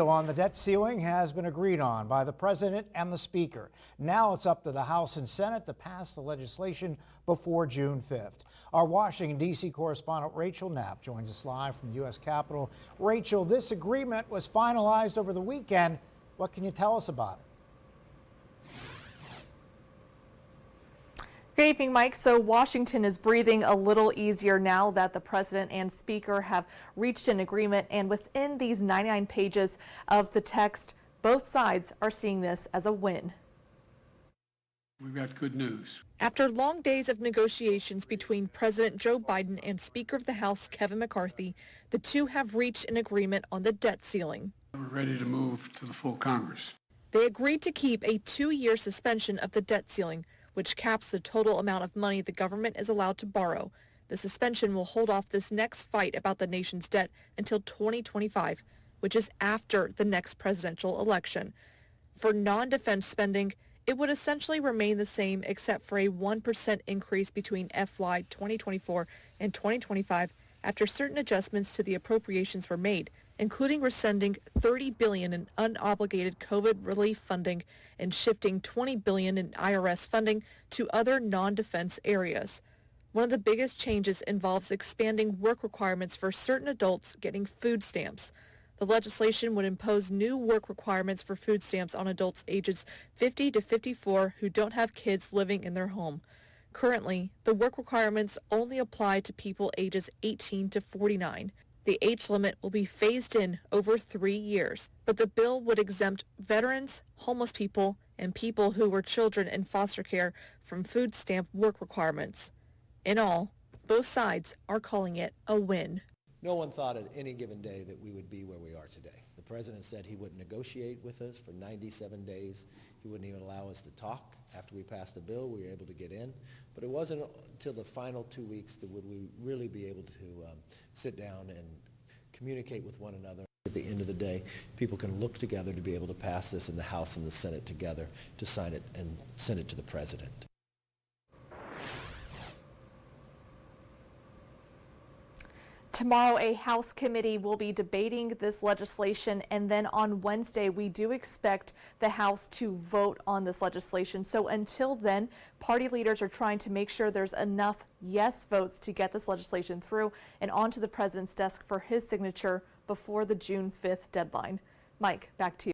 On the debt ceiling has been agreed on by the president and the speaker. Now it's up to the House and Senate to pass the legislation before June 5th. Our Washington, D.C. correspondent Rachel Knapp joins us live from the U.S. Capitol. Rachel, this agreement was finalized over the weekend. What can you tell us about it? Good evening, Mike. So Washington is breathing a little easier now that the president and speaker have reached an agreement, and within these 99 pages of the text, both sides are seeing this as a win. We've got good news. After long days of negotiations between President Joe Biden and Speaker of the House Kevin McCarthy, the two have reached an agreement on the debt ceiling. We're ready to move to the full Congress. They agreed to keep a 2-year suspension of the debt ceiling, which caps the total amount of money the government is allowed to borrow. The suspension will hold off this next fight about the nation's debt until 2025, which is after the next presidential election. For non-defense spending, it would essentially remain the same except for a 1% increase between FY 2024 and 2025 after certain adjustments to the appropriations were made, including rescinding $30 billion in unobligated COVID relief funding and shifting $20 billion in IRS funding to other non-defense areas. One of the biggest changes involves expanding work requirements for certain adults getting food stamps. The legislation would impose new work requirements for food stamps on adults ages 50 to 54 who don't have kids living in their home. Currently, the work requirements only apply to people ages 18 to 49. The age limit will be phased in over 3 years, but the bill would exempt veterans, homeless people, and people who were children in foster care from food stamp work requirements. In all, both sides are calling it a win. No one thought at any given day that we would be where we are today. The president said he wouldn't negotiate with us for 97 days. He wouldn't even allow us to talk. After we passed the bill, we were able to get in. But it wasn't until the final 2 weeks that would we really be able to sit down and communicate with one another. At the end of the day, people can look together to be able to pass this in the House and the Senate together to sign it and send it to the president. Tomorrow, a House committee will be debating this legislation, and then on Wednesday, we do expect the House to vote on this legislation. So until then, party leaders are trying to make sure there's enough yes votes to get this legislation through and onto the president's desk for his signature before the June 5th deadline. Mike, back to you.